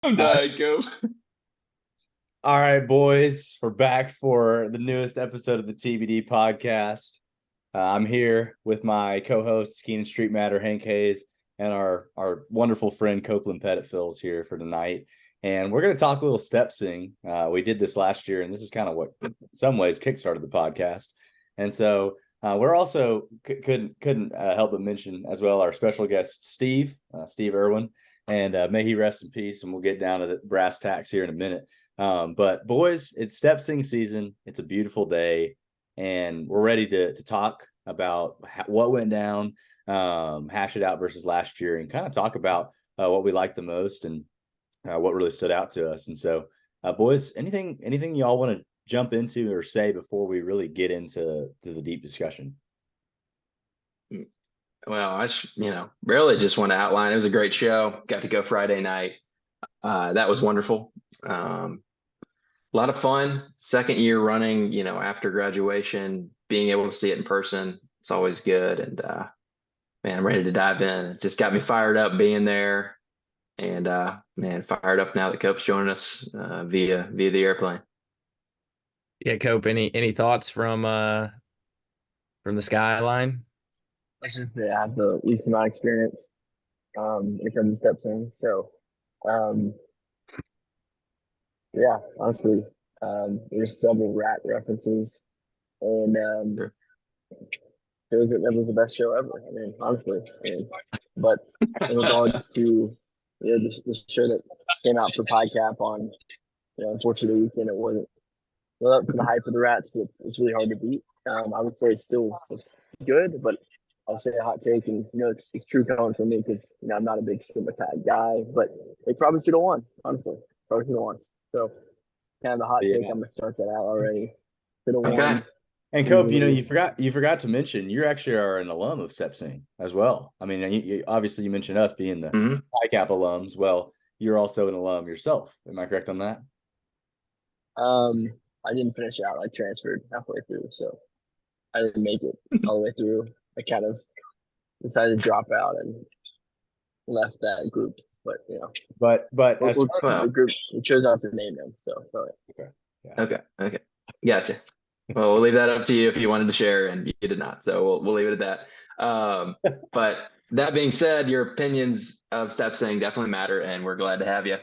I'm dying, Cope. All right, boys, we're back for the newest episode of the TBD podcast. I'm here with my co-hosts, Keenan Street Matter, Hank Hayes, and our wonderful friend Copeland Petitfils here for tonight. And we're going to talk a little step sing. We did this last year, and this is kind of what, in some ways, kickstarted the podcast. And so we're also couldn't help but mention as well our special guest Steve Irwin, and may he rest in peace. And we'll get down to the brass tacks here in a minute. But boys, it's step sing season. It's a beautiful day, and we're ready to talk about what went down, hash it out versus last year, and kind of talk about what we liked the most and what really stood out to us. And so, boys, anything y'all want to jump into or say before we really get into the deep discussion? Well, really just want to outline. It was a great show. Got to go Friday night. That was wonderful. A lot of fun. Second year running, after graduation, being able to see it in person, it's always good. And man, I'm ready to dive in. It just got me fired up being there, and man, fired up now that Cope's joining us via the airplane. Yeah, Cope, any thoughts from the skyline? Let's just say I have the least amount of experience when it comes to step thing. So, um, yeah, honestly, there's several rat references, and Sure. that was the best show ever. I mean, honestly, but in regards to the show that came out for PyCap on, unfortunately, weekend it wasn't up to the hype of the rats, but it's really hard to beat. I would say it's still good, but I'll say a hot take, and it's true coming from me because I'm not a big Sigma Tag guy, but they probably should have won. Honestly, probably should have won. So kind of the hot take. I'm gonna start that out already. Should have Okay. won. And Cope, you forgot to mention you actually are an alum of Step Sing as well. I mean, obviously you mentioned us being the Mhm. ICAP alums. Well, you're also an alum yourself. Am I correct on that? I didn't finish out. I transferred halfway through, so I didn't make it all the way through. I kind of decided to drop out and left that group. But But as the group, we chose not to name them. So sorry. okay, yeah. Okay. Gotcha. Well, we'll leave that up to you if you wanted to share, and you did not. So we'll leave it at that. But that being said, your opinions of step saying definitely matter, and we're glad to have you.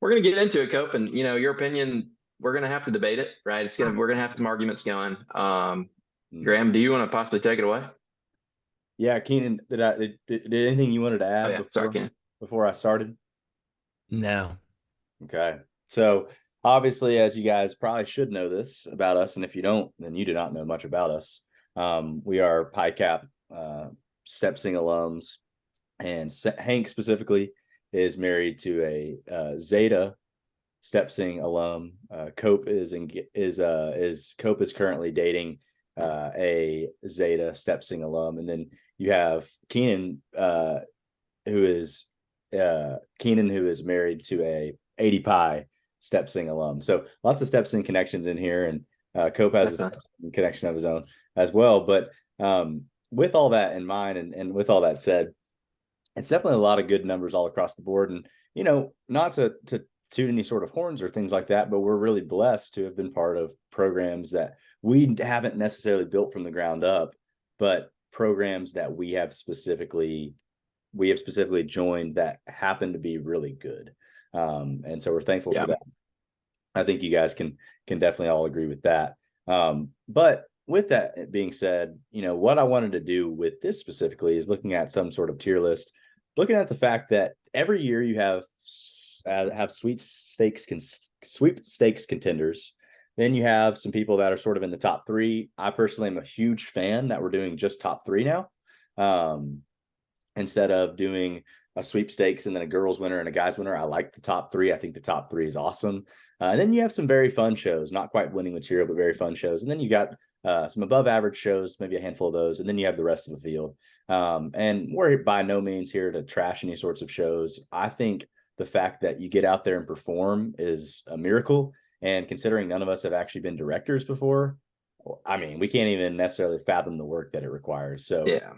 We're gonna get into it, Cope, and your opinion. We're gonna have to debate it, right? We're gonna have some arguments going. Graham, do you want to possibly take it away? Yeah, Keenan, did anything you wanted to add Yeah, sorry, Ken. before I started? No. Okay. So obviously, as you guys probably should know this about us, and if you don't, then you do not know much about us. We are PyCap Step Sing alums, and Hank specifically is married to a Zeta Step Sing alum. Cope is currently dating a Zeta Step Sing alum, and then you have Keenan, who is married to a ADPi Step Sing alum. So lots of Step Sing connections in here, and Cope has a Step Sing connection of his own as well. But with all that in mind, and with all that said, it's definitely a lot of good numbers all across the board. And not to toot any sort of horns or things like that, but we're really blessed to have been part of programs that we haven't necessarily built from the ground up, but programs that we have specifically joined that happen to be really good. And so we're thankful for that. I think you guys can definitely all agree with that. But with that being said, what I wanted to do with this specifically is looking at some sort of tier list, looking at the fact that every year you have sweepstakes contenders. Then you have some people that are sort of in the top three. I personally am a huge fan that we're doing just top three now. Instead of doing a sweepstakes and then a girls winner and a guys winner. I like the top three. I think the top three is awesome. And then you have some very fun shows, not quite winning material, but very fun shows. And then you got some above average shows, maybe a handful of those. And then you have the rest of the field. And we're by no means here to trash any sorts of shows. I think the fact that you get out there and perform is a miracle. And considering none of us have actually been directors before, I mean, we can't even necessarily fathom the work that it requires. So Yeah.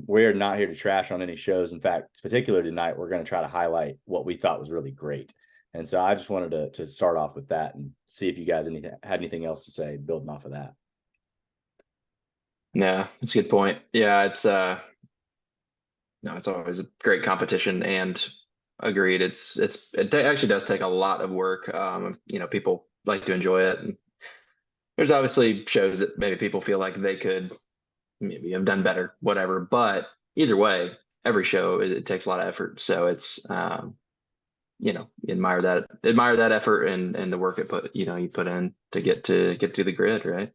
We are not here to trash on any shows. In fact, particularly tonight, we're going to try to highlight what we thought was really great. And so I just wanted to start off with that and see if you guys had anything else to say building off of that. Yeah, that's a good point. Yeah, it's no, it's always a great competition, and agreed. It actually does take a lot of work. People like to enjoy it. And there's obviously shows that maybe people feel like they could maybe have done better, whatever. But either way, every show it takes a lot of effort. So it's admire that effort and the work you put in to get to the grid, right?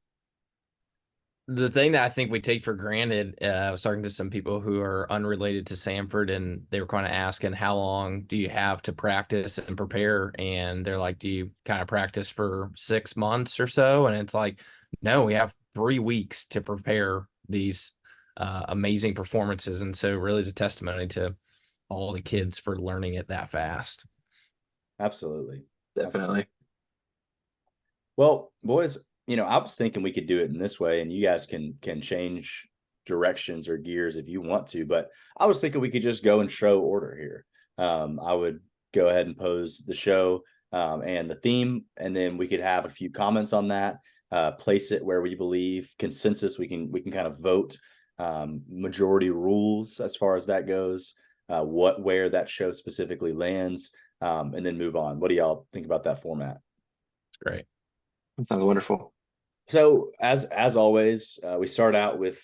The thing that I think we take for granted, I was talking to some people who are unrelated to Samford, and they were kind of asking, how long do you have to practice and prepare? And they're like, do you kind of practice for 6 months or so? And it's like, no, we have 3 weeks to prepare these amazing performances. And so really is a testimony to all the kids for learning it that fast. Absolutely. Definitely. Well, boys, I was thinking we could do it in this way, and you guys can change directions or gears if you want to, but I was thinking we could just go in show order here. I would go ahead and pose the show and the theme, and then we could have a few comments on that, place it where we believe consensus. We can kind of vote majority rules as far as that goes, where that show specifically lands, and then move on. What do y'all think about that format? Great. That sounds wonderful. So as always, we start out with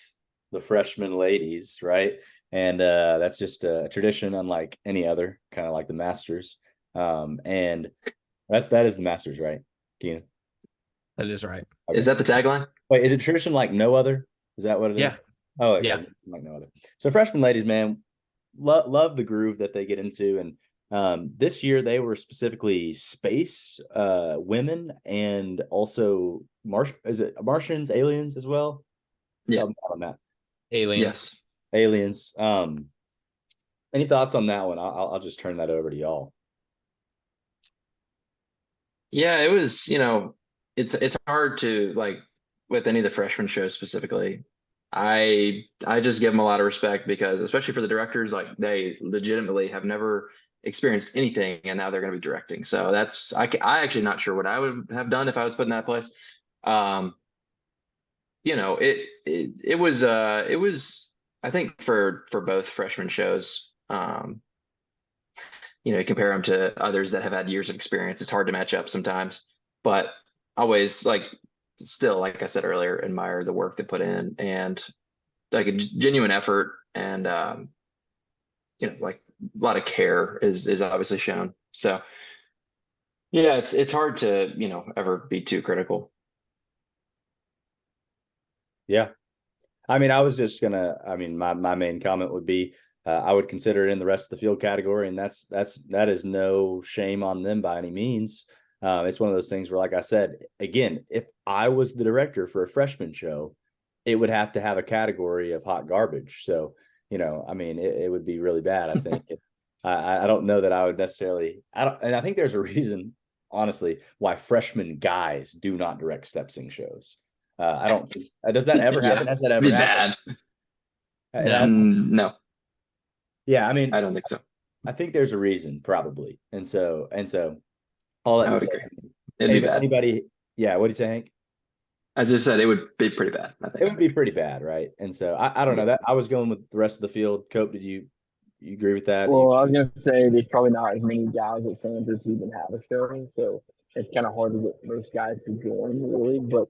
the freshman ladies, right? And that's just a tradition unlike any other, kind of like the Masters. And that is the Masters, right, Keenan? That is right. Okay. Is that the tagline? Wait, is it tradition like no other? Is that what it is? Oh, okay. Yeah. Like no other. So freshman ladies, man, love the groove that they get into. And this year they were specifically space women, and also Martians, aliens as well? Yeah. On that. Aliens. Yes. Aliens. Any thoughts on that one? I'll just turn that over to y'all. Yeah, it was, it's hard to, like, with any of the freshman shows specifically. I just give them a lot of respect, because especially for the directors, like, they legitimately have never experienced anything, and now they're going to be directing. So that's I actually not sure what I would have done if I was put in that place. It was I think for both freshman shows, you compare them to others that have had years of experience, it's hard to match up sometimes, but always, like, still, like I said earlier, admire the work they put in, and like a genuine effort, and like a lot of care is obviously shown. So yeah, it's hard to ever be too critical. Yeah, I mean, I was just my main comment would be, I would consider it in the rest of the field category, and that is no shame on them by any means. It's one of those things where, like I said, again, if I was the director for a freshman show, it would have to have a category of hot garbage. So, it would be really bad, I think. I don't know that I would necessarily, and I think there's a reason, honestly, why freshman guys do not direct step sing shows. I don't, does that ever happen? Has that ever happened? No. Yeah, I mean, I don't think so. I think there's a reason, probably. And so all that I would agree. It'd be bad. Anybody, yeah, what do you say, Hank? As I said, it would be pretty bad, I think. It would be pretty bad, right? And so I don't know, that I was going with the rest of the field. Cope, did you agree with that? Well, I was gonna say there's probably not as many guys at Sanders who even have a show, so it's kind of hard to get most guys to join, really. But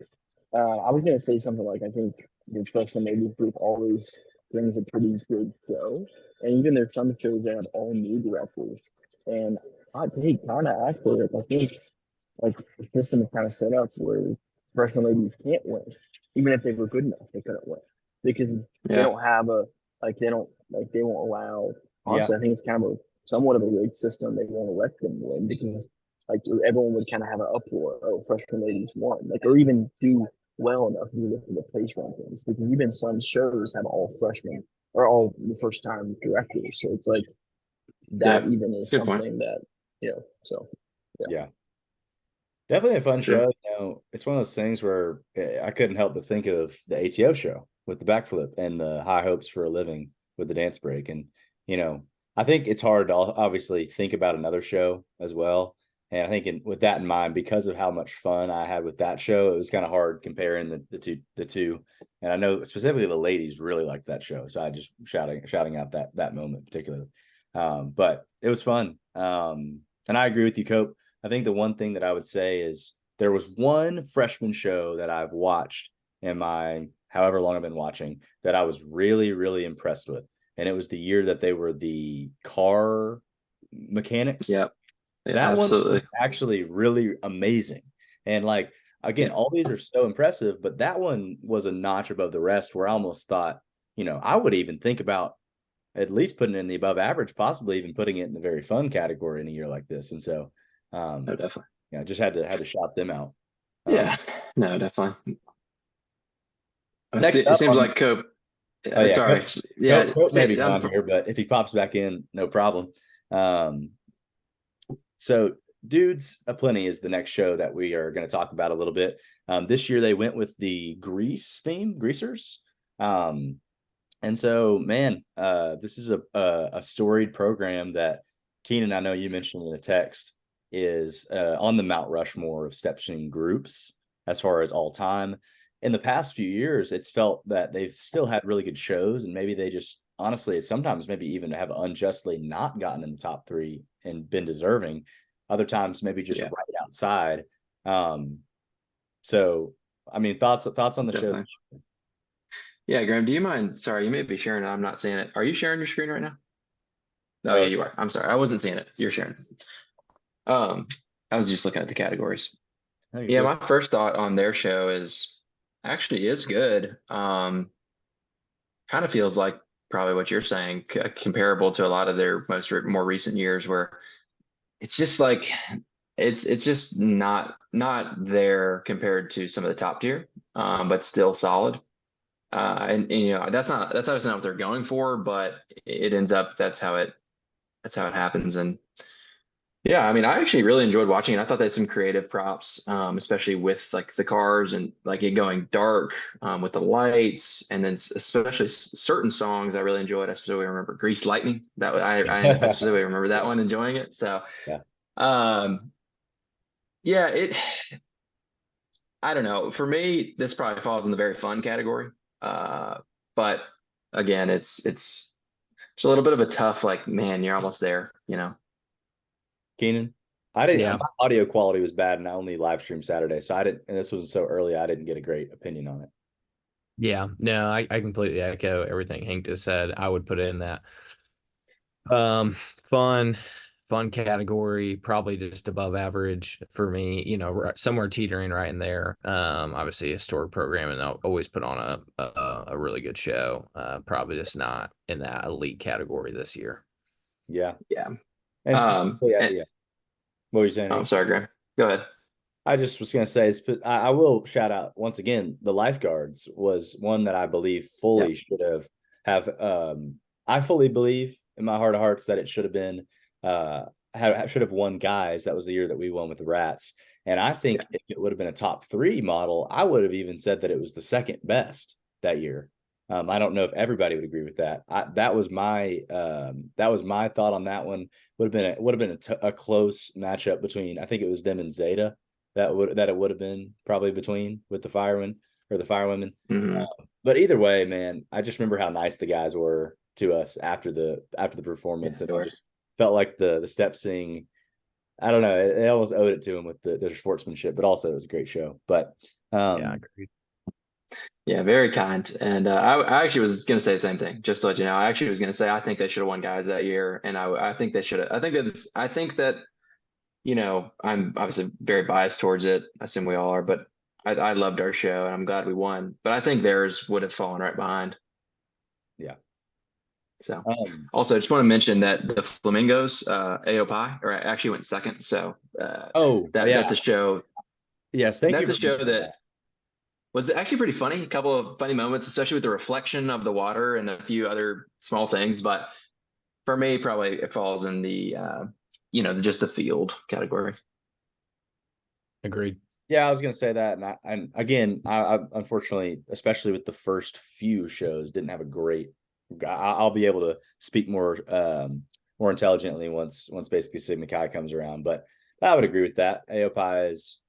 I was gonna say something like, I think the freshman ladies group always brings a pretty good show, and even there's some shows that have all new directors, and I think kind of accurate. I think, like, the system is kind of set up where freshman ladies can't win, even if they were good enough, they couldn't win, because they don't have they won't allow. Honestly, I think it's kind of somewhat of a rigged system. They won't let them win, because, like, everyone would kind of have an uproar. Oh, freshman ladies won, like, or even do well enough to look at the place rankings, because even some shows have all freshmen or all first time directors. So it's like that even is good something point. that, so yeah. Definitely a fun show. It's one of those things where I couldn't help but think of the ATO show with the backflip and the high hopes for a living with the dance break. And, I think it's hard to obviously think about another show as well. And I think with that in mind, because of how much fun I had with that show, it was kind of hard comparing the two. And I know specifically the ladies really liked that show, so I just shouting out that moment particularly. But it was fun. And I agree with you, Cope. I think the one thing that I would say is there was one freshman show that I've watched in my however long I've been watching that I was really, really impressed with. And it was the year that they were the car mechanics. Yep. Yeah, That absolutely. one was actually really amazing. And like, again, all these are so impressive, but that one was a notch above the rest where I almost thought, I would even think about at least putting it in the above average, possibly even putting it in the very fun category in a year like this. And so, No, definitely. just had to shout them out. Yeah, no, definitely. Next It up seems like Cope. Oh yeah, Sorry. Yeah, Cope may be gone here, but if he pops back in, no problem. So Dudes Aplenty is the next show that we are going to talk about a little bit. This year they went with the Grease theme, Greasers. And so, man, this is a storied program that Keenan, I know you mentioned in a text, is on the Mount Rushmore of step-sing groups as far as all time. In the past few years, it's felt that they've still had really good shows, and maybe they just honestly, sometimes maybe even have unjustly not gotten in the top three and been deserving. Other times, maybe just right outside. So, I mean, thoughts on the show? Yeah, Graham, do you mind? Sorry, you may be sharing it. I'm not seeing it. Are you sharing your screen right now? Oh, yeah, you are. I'm sorry. I wasn't seeing it. You're sharing. I was just looking at the categories. Yeah, my first thought on their show is good. Kind of feels like probably what you're saying, comparable to a lot of their more recent years, where it's just like it's just not there compared to some of the top tier, but still solid. And that's obviously not what they're going for, but it ends up that's how it happens. And yeah, I mean, I actually really enjoyed watching it. I thought they had some creative props, especially with like the cars and like it going dark with the lights, and then especially certain songs I really enjoyed. I specifically remember "Grease Lightning." I specifically remember that one, enjoying it. So, yeah, I don't know. For me, this probably falls in the very fun category. But again, it's a little bit of a tough, like, man, you're almost there, Keenan, my audio quality was bad, and I only live streamed Saturday, so I didn't. And this was so early, I didn't get a great opinion on it. Yeah, no, I completely echo everything Hank just said. I would put it in that fun category, probably just above average for me, somewhere teetering right in there. Obviously a story program, and I'll always put on a really good show. Probably just not in that elite category this year. Yeah. And what were you saying? I'm sorry, Graham. Go ahead. I just was going to say, I will shout out once again, the lifeguards was one that I believe fully should have. I fully believe in my heart of hearts that it should have been, should have won guys. That was the year that we won with the Rats. And I think if it would have been a top three model, I would have even said that it was the second best that year. I don't know if everybody would agree with that. That was my thought on that one. Would have been a close matchup between, I think it was them and Zeta. That it would have been probably between with the firemen or the firewomen. Mm-hmm. But either way, man, I just remember how nice the guys were to us after the performance, and I just felt like the step sing. I don't know, they almost owed it to them with their sportsmanship, but also it was a great show. But agreed. Yeah, very kind. And I actually was going to say the same thing, just to let you know. I actually was going to say I think they should have won guys that year, and I think they should have. I think that I'm obviously very biased towards it. I assume we all are, but I loved our show, and I'm glad we won. But I think theirs would have fallen right behind. Yeah. So also, I just want to mention that the Flamingos, ADPi, or actually went second. So that's a show. Yes, that's a show that was actually pretty funny. A couple of funny moments, especially with the reflection of the water and a few other small things. But for me, probably it falls in the just the field category. Agreed. Yeah, I was going to say that. And again, I unfortunately, especially with the first few shows, didn't have a great, I'll be able to speak more intelligently once basically Sigma Chi comes around. But I would agree with that. AOPi is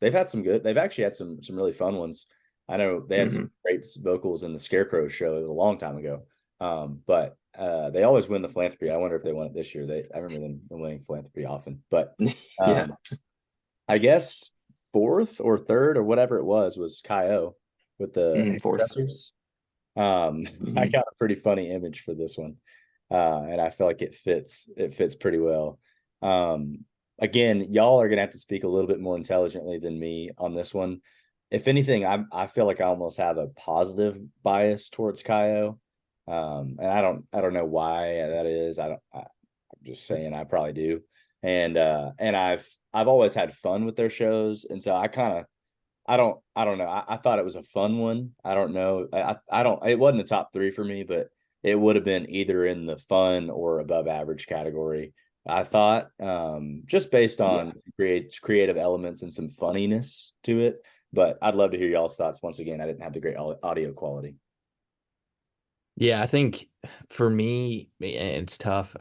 they've actually had some really fun ones. I know they had some great vocals in the Scarecrow show. It was a long time ago. But they always win the philanthropy. I wonder if they won it this year. I remember them winning philanthropy often. But Yeah. I guess fourth or third or whatever it was Kyo with the Fourth. dressers. I got a pretty funny image for this one. And I feel like it fits pretty well. Again, y'all are gonna have to speak a little bit more intelligently than me on this one. If anything, I feel like I almost have a positive bias towards Kyo. And I don't know why that is. I'm just saying I probably do. And I've always had fun with their shows. And so I don't know. I thought it was a fun one. I don't know. I don't, it wasn't a top three for me, but it would have been either in the fun or above average category. I thought, just based on creative elements and some funniness to it. But I'd love to hear y'all's thoughts. Once again, I didn't have the great audio quality. Yeah, I think for me, it's tough.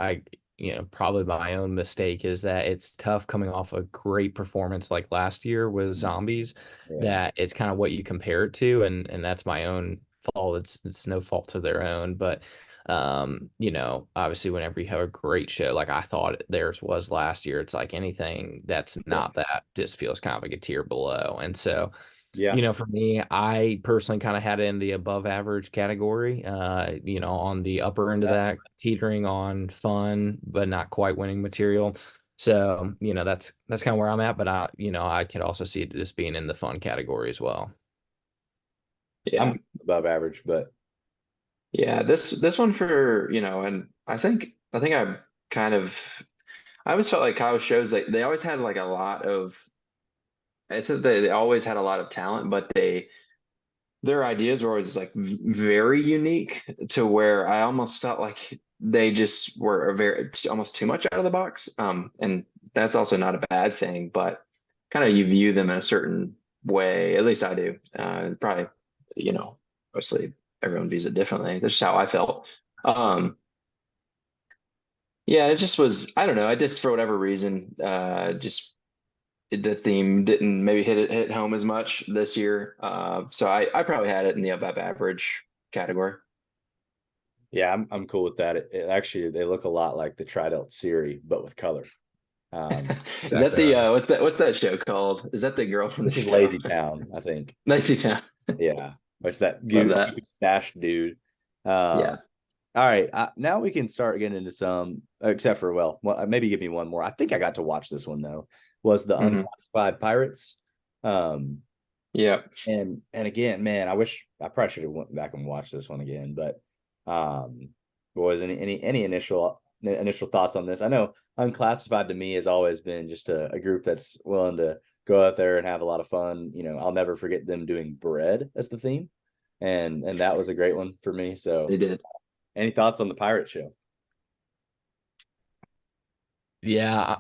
Probably my own mistake is that it's tough coming off a great performance like last year with Zombies, that it's kind of what you compare it to, and that's my own fault. It's no fault to their own, but obviously whenever you have a great show like I thought theirs was last year, it's like anything that's not that just feels kind of like a tier below. And so for me, I personally kind of had it in the above average category, on the upper end of that, teetering on fun, but not quite winning material. So, that's kind of where I'm at, but I could also see it just being in the fun category as well. Yeah. I'm above average, but yeah, this one for, and I think I always felt like Kyle shows like they always had like a lot of, I think they always had a lot of talent, but their ideas were always like very unique to where I almost felt like they just were almost too much out of the box. And that's also not a bad thing, but kind of you view them in a certain way. At least I do. Probably, obviously everyone views it differently. That's just how I felt. Yeah, it just was, I don't know. I just, for whatever reason, just the theme didn't maybe hit home as much this year. So I probably had it in the above average category. yeah, I'm cool with that. It actually, they look a lot like the Tridelt Siri, but with color. Is that the what's that show called? Is that the girl from This the is show? Lazy Town, I think. Lazy Town. Yeah, it's that Love goofy that. stash dude. Yeah. All right, now we can start getting into some, except for maybe give me one more. I think I got to watch this one though. Was the Unclassified Pirates? Yeah. And again, man, I wish I probably should have went back and watched this one again. But boys, any initial thoughts on this? I know Unclassified to me has always been just a group that's willing to go out there and have a lot of fun. I'll never forget them doing bread as the theme, and that was a great one for me. So They did. any thoughts on the pirate show? Yeah,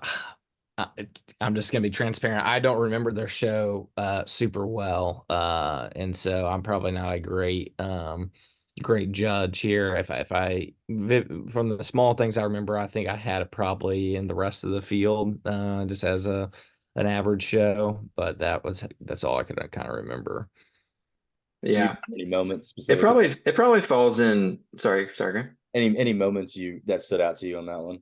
I'm just gonna be transparent. I don't remember their show super well, and so I'm probably not a great judge here. If I from the small things I remember, I think I had it probably in the rest of the field, just as an average show. But that's all I could kind of remember. Yeah. Any moments It specifically? probably falls in. Sorry, Graham. Any moments that stood out to you on that one?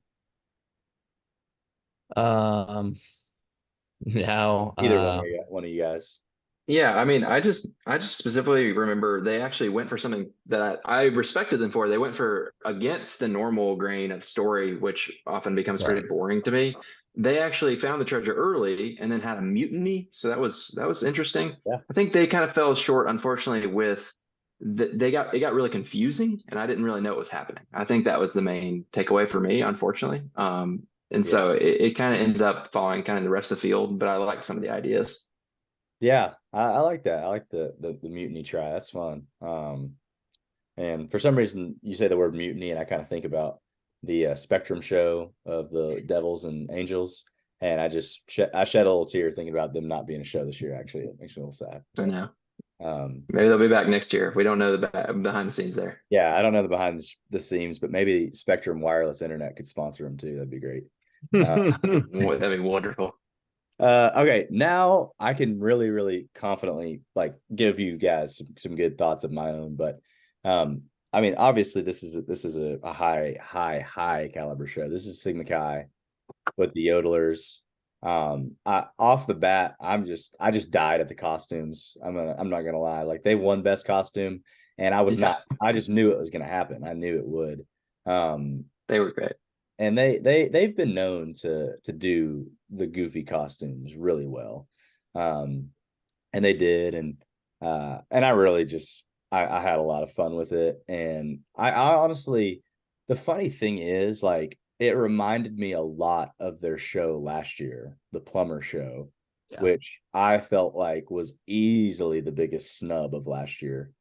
No. Either one of you guys. Yeah, I mean, I just specifically remember they actually went for something that I respected them for. They went for against the normal grain of story, which often becomes pretty boring to me. They actually found the treasure early and then had a mutiny. So that was interesting. Yeah. I think they kind of fell short, unfortunately, with it got really confusing and I didn't really know what was happening. I think that was the main takeaway for me, unfortunately. And so it kind of ends up following kind of the rest of the field, but I like some of the ideas. Yeah, I like that. I like the mutiny try. That's fun. And for some reason you say the word mutiny, and I kind of think about the Spectrum show of the Devils and Angels, and I shed a little tear thinking about them not being a show this year. Actually, it makes me a little sad. I know. Maybe they'll be back next year if we don't know the behind the scenes there. Yeah, I don't know the behind the scenes, but maybe Spectrum Wireless Internet could sponsor them too. That'd be great. That'd be wonderful. Okay, now I can really, really confidently like give you guys some good thoughts of my own. But I mean, obviously this is a high caliber show. This is Sigma Chi with the yodelers. I off the bat, I just died at the costumes. I'm not gonna lie. Like they won best costume, and I just knew it was gonna happen. I knew it would. They were great. And they've been known to do the goofy costumes really well. And they did, and I really just I had a lot of fun with it. And I honestly, the funny thing is, like, it reminded me a lot of their show last year, the Plumber Show, Yeah. which I felt like was easily the biggest snub of last year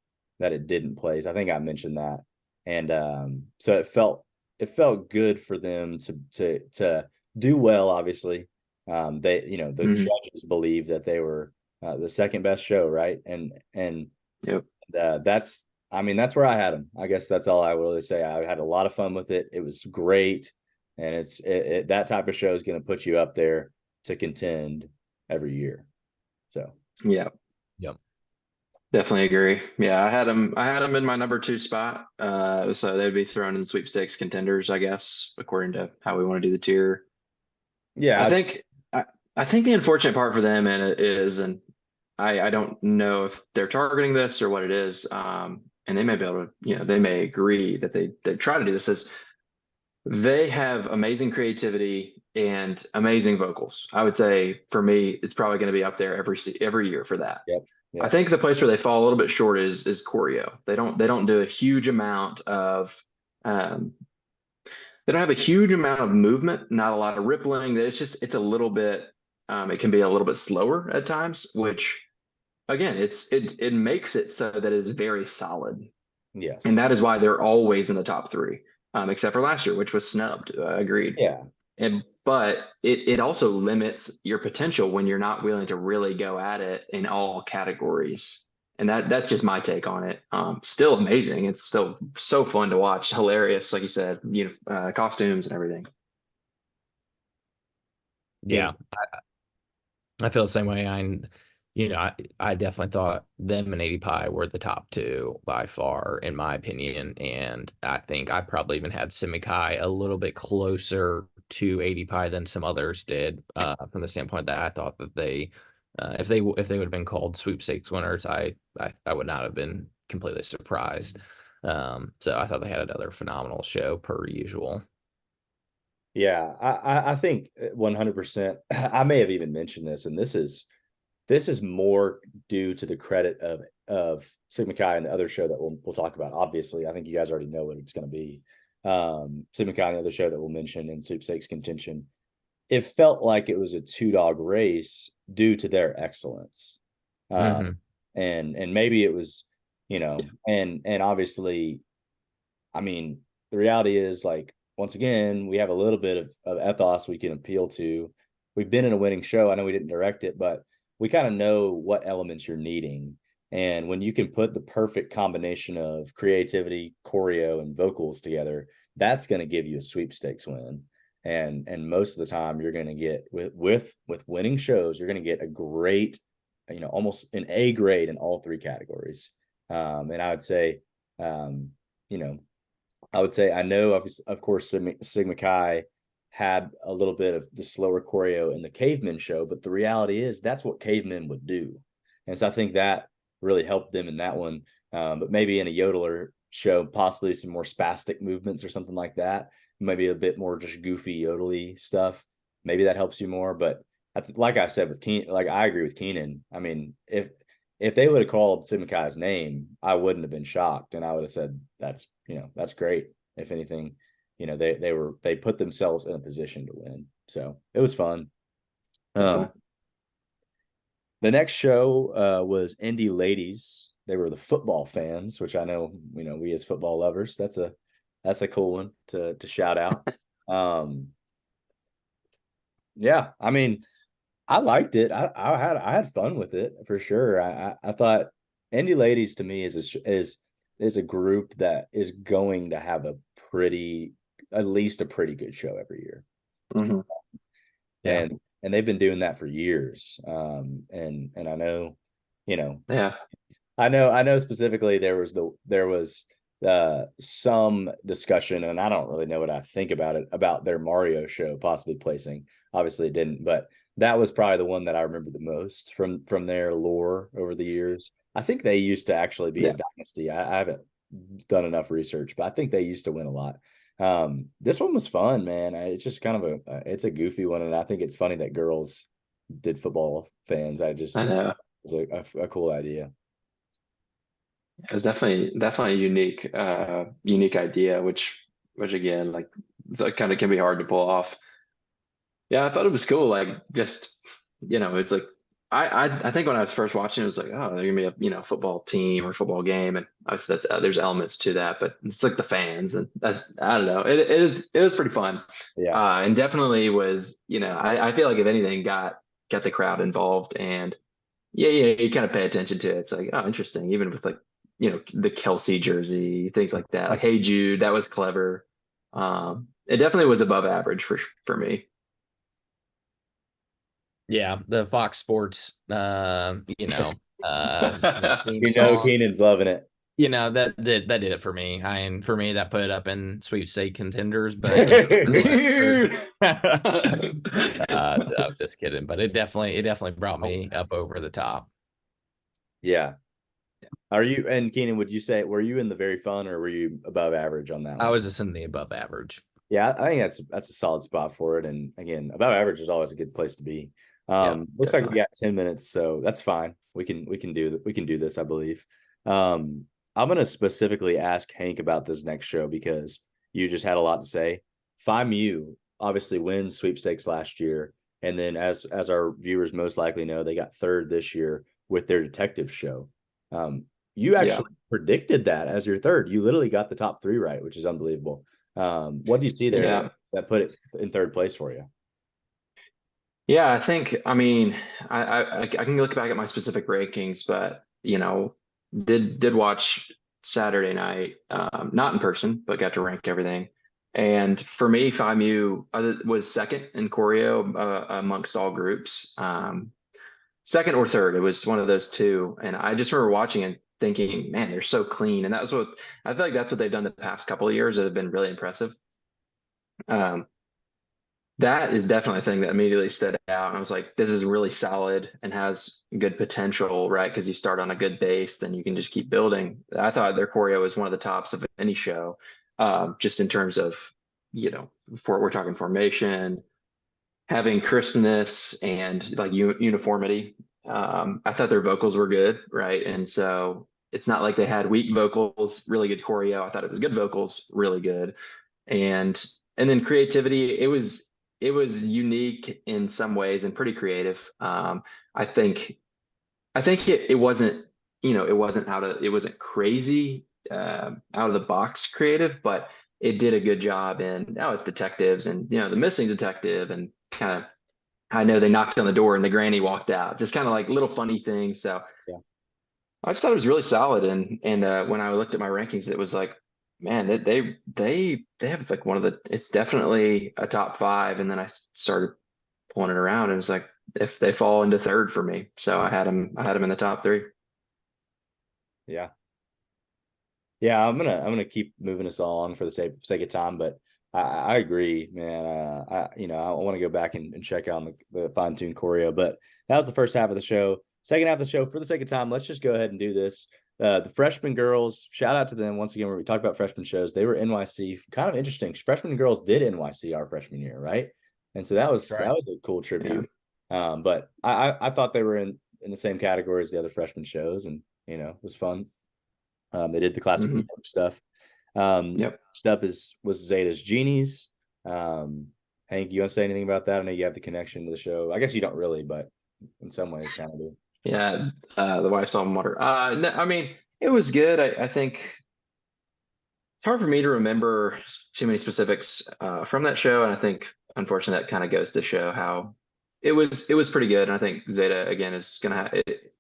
that it didn't place. I think I mentioned that. And so it felt good for them to do well. Obviously, they the judges believe that they were the second best show, right? And Yep. that's that's where I had them. I guess that's all I will really say. I had a lot of fun with it. It was great, and that type of show is going to put you up there to contend every year. So yeah. Yep. Definitely agree. Yeah, I had them in my number 2 spot. So they'd be thrown in sweepstakes contenders, I guess, according to how we want to do the tier. yeah, I think the unfortunate part for them is, and I don't know if they're targeting this or what it is. And they may be able to, they may agree that they try to do this, is they have amazing creativity and amazing vocals. I would say for me, it's probably going to be up there every year for that. yep. I think the place where they fall a little bit short is choreo. They don't do a huge amount of they don't have a huge amount of movement, not a lot of rippling. It's a little bit it can be a little bit slower at times, which again, it makes it so that it's very solid. Yes. And that is why they're always in the top 3, except for last year, which was snubbed. Agreed. Yeah. But it also limits your potential when you're not willing to really go at it in all categories. And that's just my take on it. Still amazing. It's still so fun to watch. Hilarious, like you said, costumes and everything. Yeah. I feel the same way. I definitely thought them and ADPi were the top 2 by far, in my opinion. And I think I probably even had Simikai a little bit closer to ADPi than some others did, from the standpoint that I thought that they, if they would have been called sweepstakes winners, I would not have been completely surprised. So I thought they had another phenomenal show per usual. Yeah, I think 100%. I may have even mentioned this, and this is more due to the credit of Sigma Chi and the other show that we'll talk about. Obviously, I think you guys already know what it's going to be. Sigma Chi and the other show that we'll mention in sweepstakes contention. It felt like it was a 2-dog race due to their excellence, and maybe it was, and obviously, I mean, the reality is, like, once again, we have a little bit of ethos we can appeal to. We've been in a winning show. I know we didn't direct it, but we kind of know what elements you're needing. And when you can put the perfect combination of creativity, choreo, and vocals together, that's going to give you a sweepstakes win. And most of the time, you're going to get with winning shows, you're going to get a great, almost an A grade in all 3 categories. And I would say, I know, of course, Sigma Chi had a little bit of the slower choreo in the Cavemen show, but the reality is that's what cavemen would do. And so I think that really helped them in that one. But maybe in a yodeler show, possibly some more spastic movements or something like that. Maybe a bit more just goofy yodely stuff. Maybe that helps you more. But like I said with Keenan, like I agree with Keenan. I mean, if they would have called Sigma Chi's name, I wouldn't have been shocked, and I would have said that's great. If anything, they put themselves in a position to win, so it was fun. The next show was Indie Ladies. They were the football fans, which I know we as football lovers. That's a cool one to shout out. Yeah, I mean, I liked it. I had fun with it for sure. I thought Indie Ladies to me is a group that is going to have at least a pretty good show every year. Mhm. Yeah. And they've been doing that for years. And I know, Yeah. I know specifically there was some discussion, and I don't really know what I think about it, about their Mario show possibly placing. Obviously it didn't, but that was probably the one that I remember the most from their lore over the years. I think they used to actually be a Yeah. dynasty. I haven't done enough research, but I think they used to win a lot. This one was fun, man. It's just kind of it's a goofy one, and I think it's funny that girls did football fans. I know. It's a cool idea. It was definitely a unique idea, which again, like, so it kind of can be hard to pull off. Yeah, I thought it was cool. Like, just, it's like I think when I was first watching, it was like, oh, they're gonna be a football team or football game, and obviously there's elements to that, but it's like the fans, and that's, I don't know. It was pretty fun. Yeah. And definitely was, I feel like if anything got the crowd involved, and yeah, you kind of pay attention to it. It's like, oh, interesting. Even with, like, the Kelsey jersey, things like that. Like, Hey Jude, that was clever. It definitely was above average for me. Yeah, the Fox Sports, theme song, Keenan's loving it. that did it for me. For me, that put it up in sweepstake contenders, but Dude. I'm just kidding. But it definitely brought me up over the top. Yeah. Are you, and Keenan, would you say, were you in the very fun, or were you above average on that I one? was just in the above average. Yeah, I think that's a solid spot for it. And again, above average is always a good place to be. Looks like we got 10 minutes, so that's fine. We can do this, I believe. I'm gonna specifically ask Hank about this next show because you just had a lot to say. FIMU obviously wins sweepstakes last year, and then as our viewers most likely know, they got third this year with their detective show. You actually predicted that as your third. You literally got the top three right, which is unbelievable. What do you see there that put it in third place for you? Yeah, I mean, I can look back at my specific rankings, but did watch Saturday night, not in person, but got to rank everything. And for me, FIMU was second in choreo amongst all groups. Second or third, it was one of those two. And I just remember watching and thinking, man, they're so clean. And that was what I feel like that's what they've done the past couple of years that have been really impressive. That is definitely a thing that immediately stood out. And I was like, this is really solid and has good potential, right? Because you start on a good base, then you can just keep building. I thought their choreo was one of the tops of any show, just in terms of, we're talking formation, having crispness and like uniformity. I thought their vocals were good, right? And so it's not like they had weak vocals, really good choreo. I thought it was good vocals, really good. And then creativity, it was unique in some ways and pretty creative. I think it wasn't, it wasn't crazy, out of the box creative, but it did a good job. And now it's detectives, and the missing detective, and kind of, I know they knocked on the door and the granny walked out, just kind of like little funny things. So Yeah. I just thought it was really solid. And when I looked at my rankings, it was like, man, they have like one of the, it's definitely a top five. And then I started pulling it around, and it was like, if they fall into third for me. So I had them in the top three. Yeah. Yeah, I'm gonna keep moving us all on for the sake of time, but I agree, man. I want to go back and check out the fine tuned choreo, but that was the first half of the show. Second half of the show, for the sake of time, let's just go ahead and do this. The freshman girls, shout out to them once again. Where we talk about freshman shows, they were NYC, kind of interesting. Freshman girls did NYC our freshman year, right? And so that was a cool tribute. Yeah. But I thought they were in the same category as the other freshman shows, and it was fun. They did the classic stuff. Stuff was Zeta's Genies. Hank, you want to say anything about that? I know you have the connection to the show. I guess you don't really, but in some ways kind of do. Yeah, the White Salt and Water. No, I mean, it was good. I think it's hard for me to remember too many specifics from that show, and I think unfortunately that kind of goes to show how it was pretty good. And I think Zeta again is gonna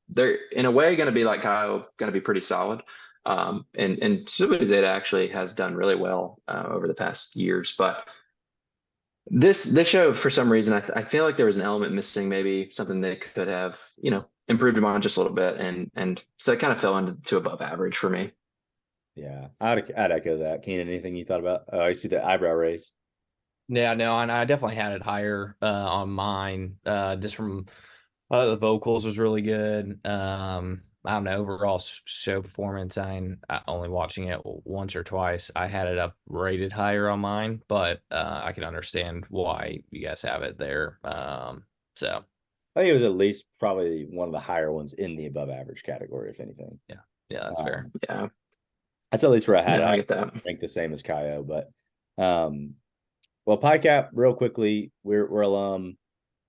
they're in a way gonna be like Kyle, gonna be pretty solid. And Zeta actually has done really well over the past years, but This show, for some reason, I feel like there was an element missing, maybe something they could have, improved upon just a little bit, and so it kind of fell into above average for me. Yeah, I'd echo that. Keenan, anything you thought about? Oh, I see the eyebrow raise. Yeah, no, and I definitely had it higher on mine. Just from the vocals was really good. I don't know, overall show performance. I only watching it once or twice. I had it up rated higher on mine, but I can understand why you guys have it there. So I think it was at least probably one of the higher ones in the above average category, if anything. yeah, that's fair. Yeah, That's at least where I had no, it. I get that. I think the same as Kaio, but well, PyCap, real quickly, we're alum.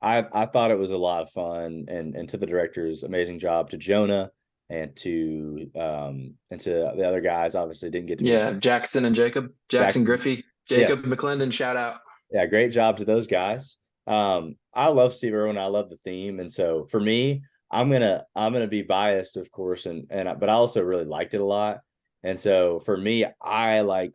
I thought it was a lot of fun, and to the directors, amazing job to Jonah and to the other guys. Obviously, didn't get to Yeah, Jackson and Jacob, Jackson Jackson. Griffey, Jacob Yes. McClendon, shout out. Yeah, great job to those guys. I love Steve Irwin. I love the theme, and so for me, I'm gonna be biased, of course, but I also really liked it a lot. And so for me, I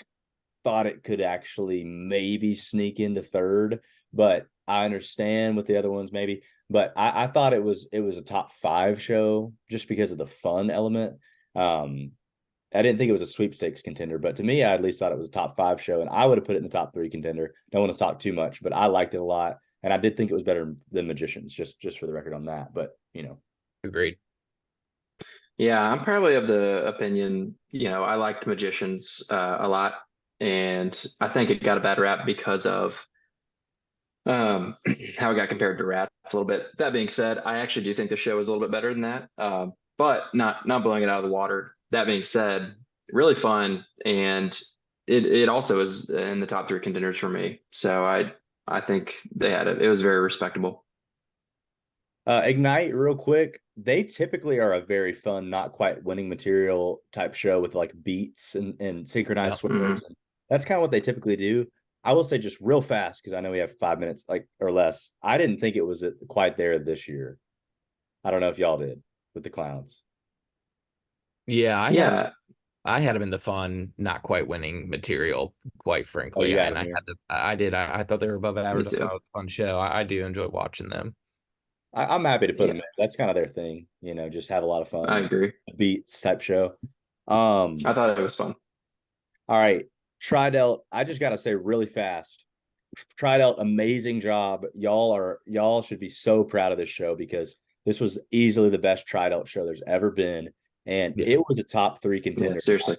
thought it could actually maybe sneak into third, but I understand with the other ones maybe. But I thought it was a top 5 show just because of the fun element. I didn't think it was a sweepstakes contender, but to me, I at least thought it was a top 5 show, and I would have put it in the top 3 contender. Don't want to talk too much, but I liked it a lot, and I did think it was better than Magicians, just for the record on that. But Agreed. Yeah, I'm probably of the opinion, I liked Magicians a lot, and I think it got a bad rap because of how it got compared to Rats a little bit. That being said, I actually do think the show is a little bit better than that, but not blowing it out of the water. That being said, really fun, and it also is in the top 3 contenders for me. So I think they had it. It was very respectable. Ignite, real quick, they typically are a very fun, not quite winning material type show with like beats and synchronized Yeah. swears. That's kind of what they typically do. I will say just real fast, because I know we have 5 minutes or less. I didn't think it was quite there this year. I don't know if y'all did with the clowns. Yeah, Yeah, I had them in the fun, not quite winning material, quite Oh, frankly. you had And them I here. had I did. I thought they were above me average. I thought too. it was a fun show. I do enjoy watching them. I'm happy to put them Yeah, in. That's kind of their thing, just have a lot of I fun, agree. beats type show. I thought it was fun. All right, Tridelt. I just gotta say really fast, Tridelt, amazing job. Y'all should be so proud of this show, because this was easily the best Tridelt show there's ever been, and Yeah, it was a top 3 Yeah, contender. seriously.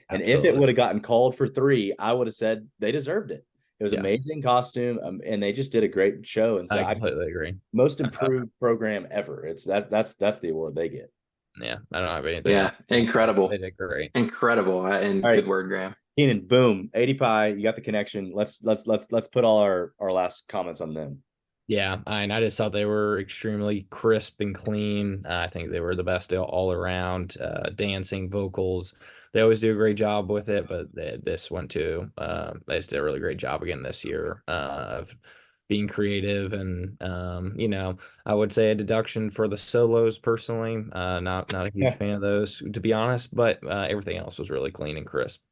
And if it absolutely. would have gotten called for 3, I would have said they deserved it. It was Yeah, amazing costume, and they just did a great show. And so I I just completely agree. most improved program ever. That's the award they get. Yeah, I don't have anything Yeah, else. They incredible, did great. incredible, and All right, good word, Graham. Keenan, boom, ADPi, you got the connection. Let's put all our last comments on them. Yeah, I just thought they were extremely crisp and clean. I think they were the best all around. Dancing, vocals, they always do a great job with it, but this one too. They just did a really great job again this year of being creative, and I would say a deduction for the solos personally. Not a huge fan of those, to be honest, but everything else was really clean and crisp.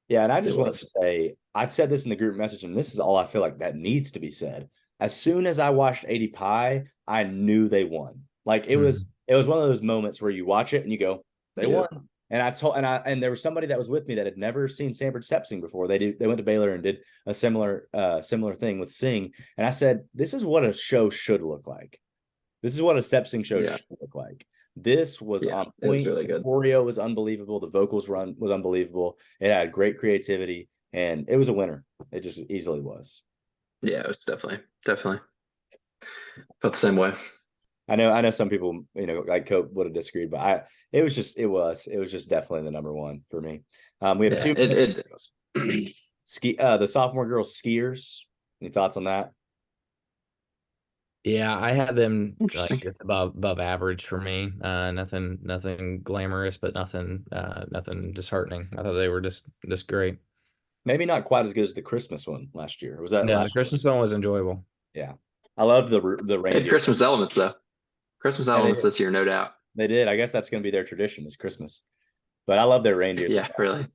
Yeah, and I It just wanted to was. say, I said this in the group message, and this is all I feel like that needs to be said. As soon as I watched ADPi, I knew they won. Like it was one of those moments where you watch it and you go, they Yeah. won. And there was somebody that was with me that had never seen Sanford Step Sing before. They went to Baylor and did a similar thing with Sing. And I said, this is what a show should look like. This is what a Step Sing show Yeah. should look like. This was Yeah, on it was point. really The good. choreo was unbelievable. The vocals was unbelievable. It had great creativity, and it was a winner. It just easily was. Yeah, it was definitely felt the same way. I know some people, like Cope would have disagreed, but it was just definitely the number one for me. We have Yeah, 2 minutes. it was. The sophomore girls skiers. Any thoughts on that? Yeah, I had them like Interesting. just above average for me. Nothing glamorous, but nothing disheartening. I thought they were just great. Maybe not quite as good as the Christmas one last year. Was that No, last the Christmas one was enjoyable. year? Yeah, I loved the They had reindeer. Christmas elements though. Christmas Yeah, elements this year, no doubt. they did. I guess that's going to be their tradition is Christmas. But I love their reindeer. Yeah, really.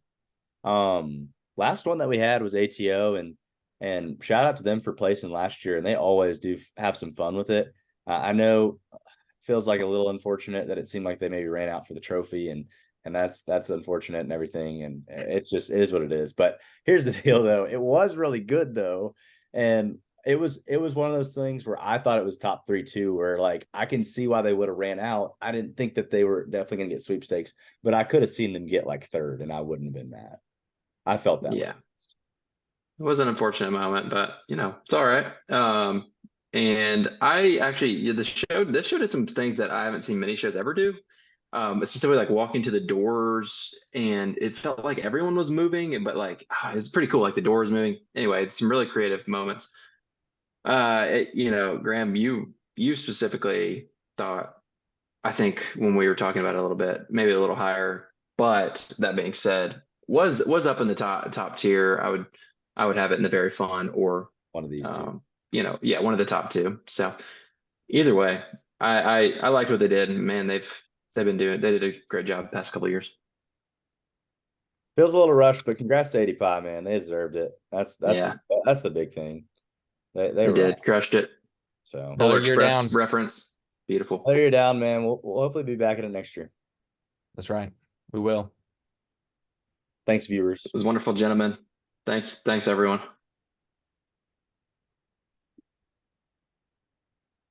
Last one that we had was ATO, and And shout out to them for placing last year, and they always do have some fun with it. I know it feels like a little unfortunate that it seemed like they maybe ran out for the trophy, and that's unfortunate and everything. And it is what it is. But here's the deal, though. It was really good, though. And it was one of those things where I thought it was top 3 too, where like I can see why they would have ran out. I didn't think that they were definitely going to get sweepstakes, but I could have seen them get like third, and I wouldn't have been mad. I felt that. Yeah. It was an unfortunate moment, but it's all right. And I actually, this show did some things that I haven't seen many shows ever do. Specifically like walking to the doors, and it felt like everyone was moving, but like it's pretty cool, like the doors moving. Anyway, it's some really creative moments. Graham, you specifically thought, I think when we were talking about it a little bit, maybe a little higher, but that being said, was up in the top tier. I would have it in the very fun, or One of these two. one of the top 2. So either way, I liked what they did, and man, they did a great job the past couple of years. Feels a little rushed, but congrats to ADPi, man. They deserved it. That's Yeah. that's the big thing. They did, crushed it. So Polar Another year Express down. reference. Beautiful. you're down, man. We'll hopefully be back in it next year. That's right. We will. Thanks, viewers. It was wonderful, gentlemen. Thanks everyone.